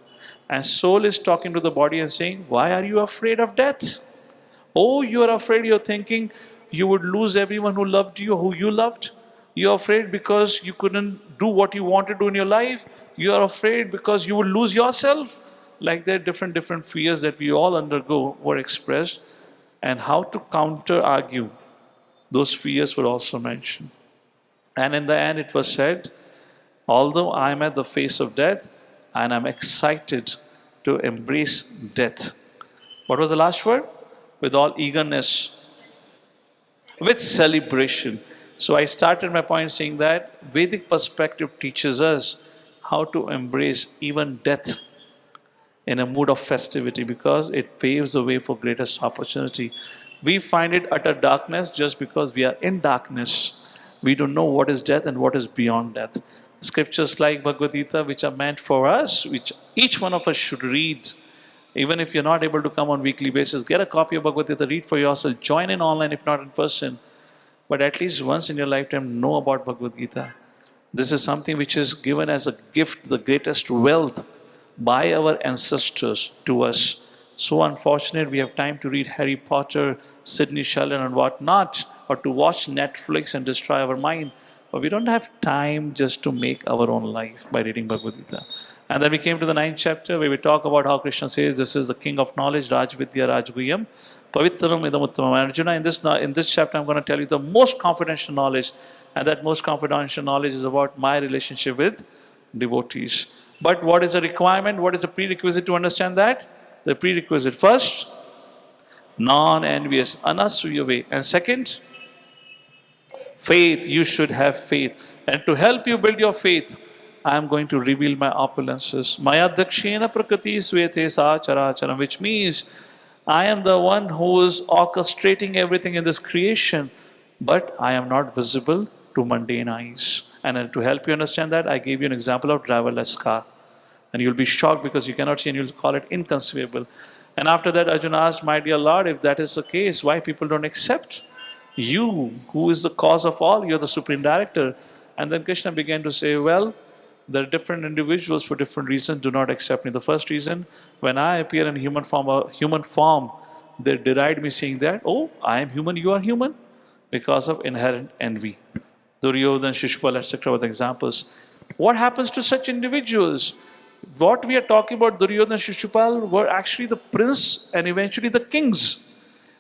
And soul is talking to the body and saying, why are you afraid of death? Oh, you are afraid, you're thinking, you would lose everyone who loved you, who you loved. You're afraid because you couldn't do what you want to do in your life. You're afraid because you will lose yourself. Like there are different fears that we all undergo were expressed, and how to counter argue those fears were also mentioned. And in the end, it was said, although I'm at the face of death and I'm excited to embrace death. What was the last word? With all eagerness, with celebration. So I started my point saying that Vedic perspective teaches us how to embrace even death in a mood of festivity because it paves the way for greatest opportunity. We find it utter darkness just because we are in darkness. We don't know what is death and what is beyond death. Scriptures like Bhagavad Gita, which are meant for us, which each one of us should read. Even if you're not able to come on weekly basis, get a copy of Bhagavad Gita, read for yourself, join in online if not in person. But at least once in your lifetime, know about Bhagavad Gita. This is something which is given as a gift, the greatest wealth by our ancestors to us. So unfortunate we have time to read Harry Potter, Sidney Sheldon and whatnot, or to watch Netflix and destroy our mind. But we don't have time just to make our own life by reading Bhagavad Gita. And then we came to the 9th chapter where we talk about how Krishna says this is the king of knowledge, Rajvidya Rajguyam, Pavitram Idamuttamam. Arjuna, in this chapter I'm going to tell you the most confidential knowledge, and that most confidential knowledge is about my relationship with devotees. But what is the requirement? What is the prerequisite to understand that? The prerequisite first, non-envious, anasuyave. And second, faith. You should have faith. And to help you build your faith, I am going to reveal my opulences. Maya dakshena prakriti svete sacharacharam, which means I am the one who is orchestrating everything in this creation, but I am not visible to mundane eyes. And to help you understand that, I gave you an example of driverless car. And you'll be shocked because you cannot see and you'll call it inconceivable. And after that, Arjuna asked, my dear Lord, if that is the case, why people don't accept you, who is the cause of all? You're the Supreme Director. And then Krishna began to say, well, there are different individuals for different reasons do not accept me. The first reason, when I appear in human form, they deride me saying that, oh, I am human, you are human, because of inherent envy. Duryodhan, Shishpal, etc. were the examples. What happens to such individuals? What we are talking about, Duryodhan and Shishupal, were actually the prince and eventually the kings,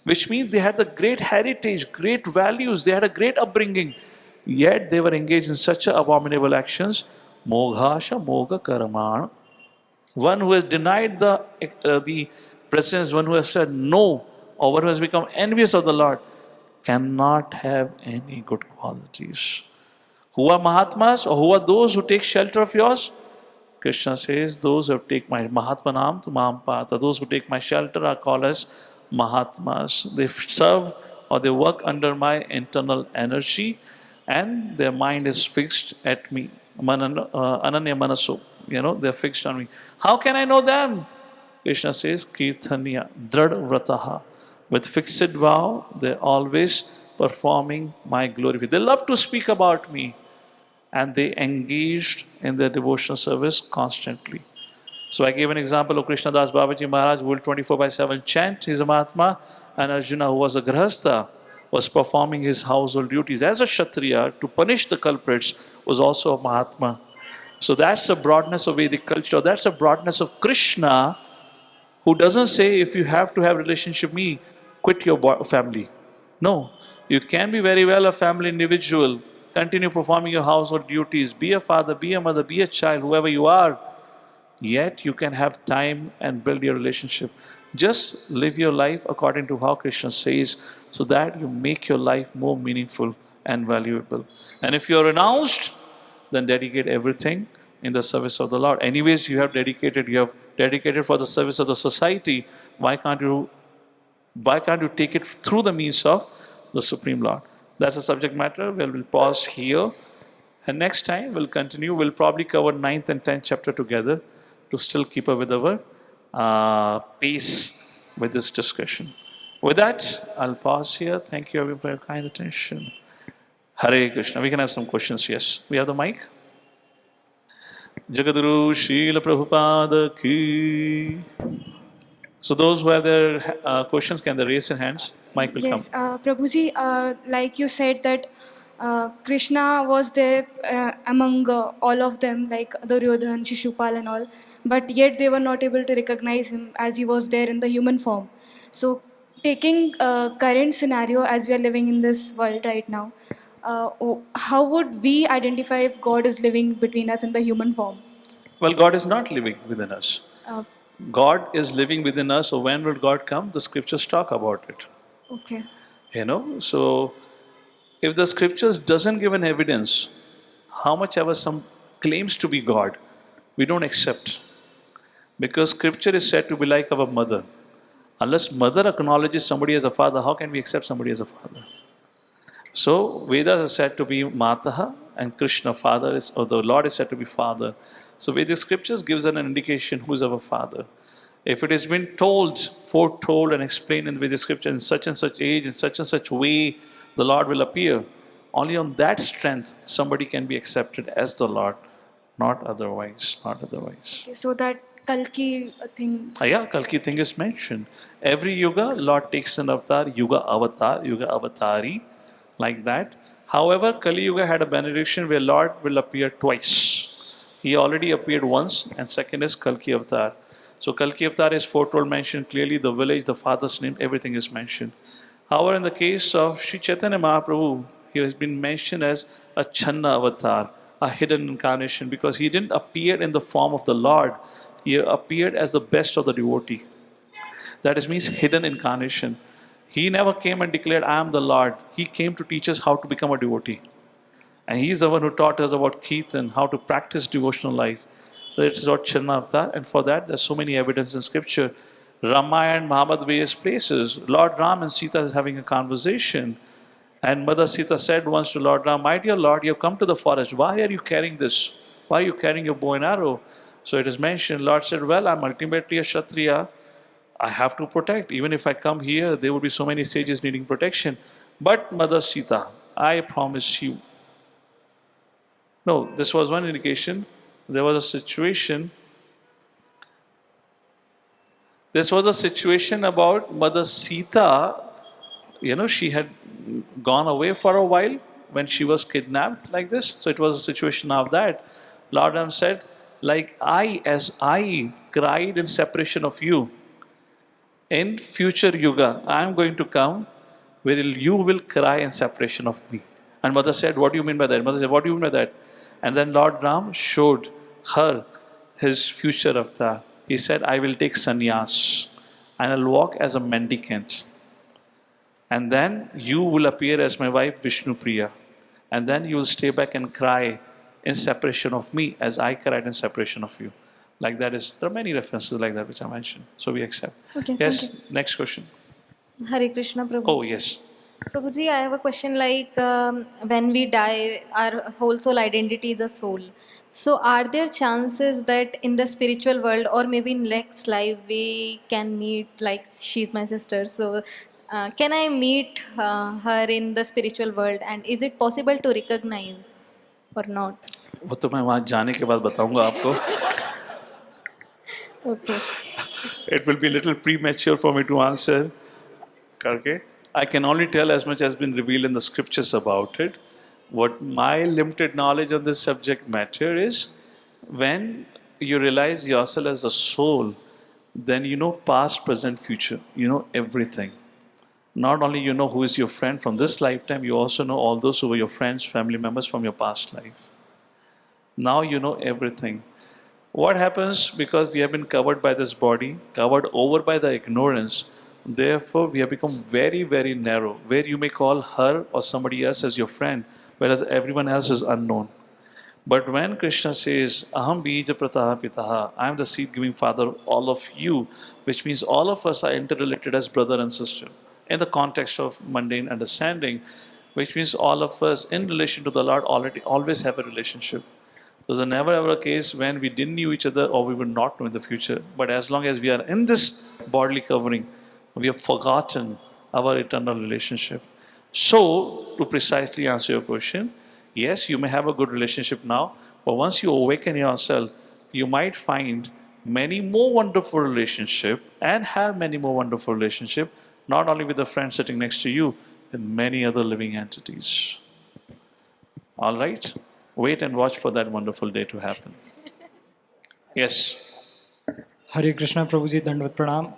which means they had the great heritage, great values, they had a great upbringing, yet they were engaged in such abominable actions. Moghasha Mogha Karaman. One who has denied the presence, one who has said no, or one who has become envious of the Lord, cannot have any good qualities. Who are Mahatmas, or who are those who take shelter of yours? Krishna says, those who take my Mahatma Nam to Mahampata, those who take my shelter are called as Mahatmas. They serve or they work under my internal energy and their mind is fixed at me. Ananya Manaso, they're fixed on me. How can I know them? Krishna says, Kirtanya, Drad Vrataha. With fixed vow, they're always performing my glory. They love to speak about me. And they engaged in their devotional service constantly. So I gave an example of Krishna Das Babaji Maharaj, who will 24/7 chant his Mahatma, and Arjuna, who was a Grahastha, was performing his household duties as a Kshatriya to punish the culprits, was also a Mahatma. So that's the broadness of Vedic culture. That's the broadness of Krishna, who doesn't say if you have to have relationship with me, quit your family. No, you can be very well a family individual, continue performing your household duties, be a father, be a mother, be a child, whoever you are, yet you can have time and build your relationship. Just live your life according to how Krishna says, so that you make your life more meaningful and valuable. And if you're renounced, then dedicate everything in the service of the Lord. Anyways, you have dedicated for the service of the society. Why can't you take it through the means of the Supreme Lord? That's the subject matter. We'll pause here. And next time we'll continue. We'll probably cover 9th and 10th chapter together to still keep up with our pace with this discussion. With that, I'll pause here. Thank you everyone for your kind attention. Hare Krishna. We can have some questions. Yes. We have the mic. Jagadguru Srila Prabhupada Ki. So those who have their questions, can they raise their hands? Mike will Yes, come. Prabhuji, like you said that Krishna was there among all of them, like Duryodhan, Shishupal and all, but yet they were not able to recognize him as he was there in the human form. So, taking current scenario as we are living in this world right now, how would we identify if God is living between us in the human form? Well, God is not living within us. Uh, God is living within us. So when will God come? The scriptures talk about it. okay. So if the scriptures doesn't give an evidence, how much ever some claims to be God, we don't accept. Because scripture is said to be like our mother. Unless mother acknowledges somebody as a father, how can we accept somebody as a father? So Vedas are said to be Mataha and Krishna, father is, or the Lord is said to be father. So Vedic scriptures gives an indication who's our father. If it has been told, foretold and explained in the Vedic scripture in such and such age, in such and such way, the Lord will appear. Only on that strength somebody can be accepted as the Lord, not otherwise, not otherwise. Okay, so that Kalki thing. Yeah, Kalki thing is mentioned. Every yuga, Lord takes an avatar, yuga avatari, like that. However, Kali Yuga had a benediction where Lord will appear twice. He already appeared once, and second is Kalki Avatar. So Kalki Avatar is foretold, mentioned clearly, the village, the father's name, everything is mentioned. However, in the case of Sri Chaitanya Mahaprabhu, he has been mentioned as a Channa Avatar, a hidden incarnation, because he didn't appear in the form of the Lord. He appeared as the best of the devotee. That is means hidden incarnation. He never came and declared, I am the Lord. He came to teach us how to become a devotee. And he is the one who taught us about Kirtan, how to practice devotional life. That is what Charnavta, and for that there's so many evidence in scripture. Ramayana, Mahabharata, various places. Lord Ram and Sita is having a conversation. And Mother Sita said once to Lord Ram, my dear Lord, you have come to the forest. Why are you carrying this? Why are you carrying your bow and arrow? So it is mentioned, Lord said, well, I'm ultimately a Kshatriya. I have to protect. Even if I come here, there will be so many sages needing protection. But Mother Sita, I promise you. No, this was one indication. There was a situation. This was a situation about Mother Sita. She had gone away for a while when she was kidnapped like this. So it was a situation of that. Lord Ram said, like as I cried in separation of you, in future yuga, I am going to come where you will cry in separation of me. And Mother said, what do you mean by that? Mother said, what do you mean by that? And then Lord Ram showed her his future avatar. He said, I will take sannyas and I'll walk as a mendicant. And then you will appear as my wife Vishnu Priya. And then you will stay back and cry in separation of me as I cried in separation of you. Like that is, there are many references like that which I mentioned. So we accept. Okay, Yes, thank you. next question. Hare Krishna, Prabhuji. Oh, yes. Prabhuji, I have a question like when we die, our whole soul identity is a soul. So, are there chances that in the spiritual world or maybe in next life we can meet, like she's my sister, so can I meet her in the spiritual world and is it possible to recognize or not? वो तो मैं वहाँ जाने के बाद बताऊंगा आपको. Okay. It will be a little premature for me to answer. Okay? I can only tell as much as been revealed in the scriptures about it. What my limited knowledge on this subject matter is, when you realize yourself as a soul, then you know past, present, future. You know everything. Not only you know who is your friend from this lifetime, you also know all those who were your friends, family members from your past life. Now you know everything. What happens because we have been covered by this body, covered over by the ignorance, therefore we have become very, very narrow, where you may call her or somebody else as your friend, whereas everyone else is unknown. But when Krishna says, Aham bija prataha pitaha, I am the seed giving father of all of you, which means all of us are interrelated as brother and sister, in the context of mundane understanding, which means all of us in relation to the Lord already always have a relationship. There's never ever a case when we didn't know each other or we would not know in the future. But as long as we are in this bodily covering, we have forgotten our eternal relationship. So, to precisely answer your question, yes, you may have a good relationship now, but once you awaken yourself, you might find many more wonderful relationship and have many more wonderful relationship not only with the friend sitting next to you, with many other living entities. All right? Wait and watch for that wonderful day to happen. Yes. Hare Krishna Prabhuji, Dandvat Pranam.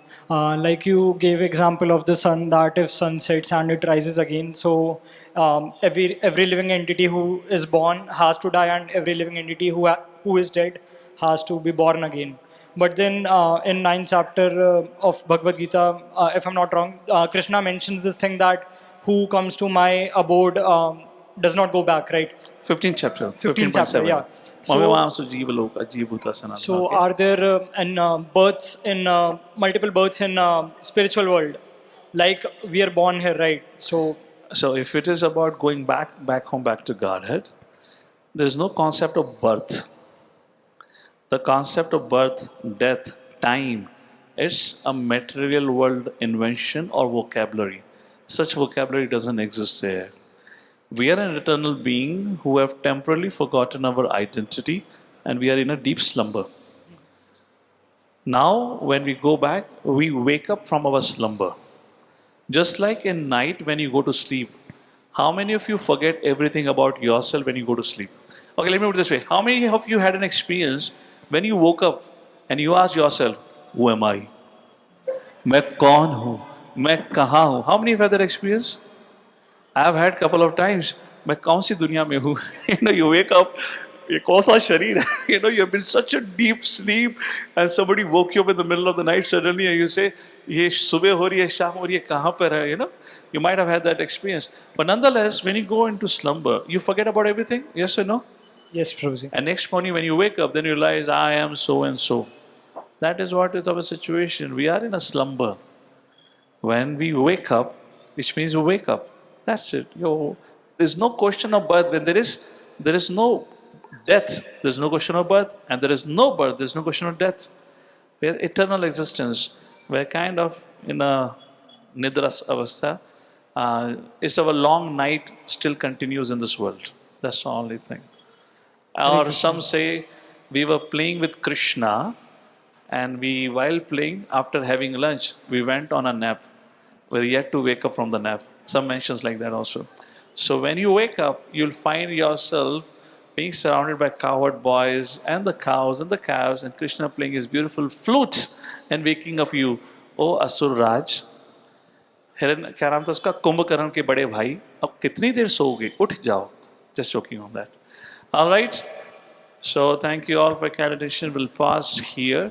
Like you gave example of the sun, that if sun sets and it rises again, so every living entity who is born has to die, and every living entity who is dead has to be born again. But then in 9th chapter of Bhagavad Gita, if I'm not wrong, Krishna mentions this thing that who comes to my abode does not go back, right? 15th chapter. 15th chapter, 15.7. yeah. So are there births in multiple births in spiritual world, like we are born here, right? So if it is about going back home, back to Godhead, there is no concept of birth. The concept of birth, death, time, it's a material world invention or vocabulary. Such vocabulary doesn't exist there. We are an eternal being who have temporarily forgotten our identity, and we are in a deep slumber. Now, when we go back, we wake up from our slumber. Just like in night when you go to sleep, how many of you forget everything about yourself when you go to sleep? Okay, let me put it this way. How many of you had an experience when you woke up and you asked yourself, who am I? मैं कौन हूँ? मैं कहाँ हूँ? How many of you have that experience? I've had couple of times. मैं कौन सी दुनिया में हूँ? You wake up. ये कौन सा शरीर है? You have been such a deep sleep, and somebody woke you up in the middle of the night suddenly, and you say, ये सुबह हो रही है, शाम हो रही है, कहाँ पर है? You might have had that experience. But nonetheless, when you go into slumber, you forget about everything. Yes or no? Yes, Prabhuji. And next morning, when you wake up, then you realize, I am so and so. That is what is our situation. We are in a slumber. When we wake up, which means we wake up. That's it. There's no question of birth. When there is no death, there's no question of birth. And there is no birth, there's no question of death. We're eternal existence. We're kind of in a nidras avastha. It's our long night still continues in this world. That's the only thing. Or some say we were playing with Krishna, and while playing, after having lunch, we went on a nap. We're yet to wake up from the nap. Some mentions like that also. So when you wake up, you'll find yourself being surrounded by cowherd boys and the cows and the calves, and Krishna playing his beautiful flute and waking up you. Oh Asur Raj, हिरन क्या नाम था उसका, कुंभकर्ण के बड़े भाई, अब कितनी देर सोओगे, उठ जाओ. Just joking on that. All right. So thank you all for your attention. We'll pause here.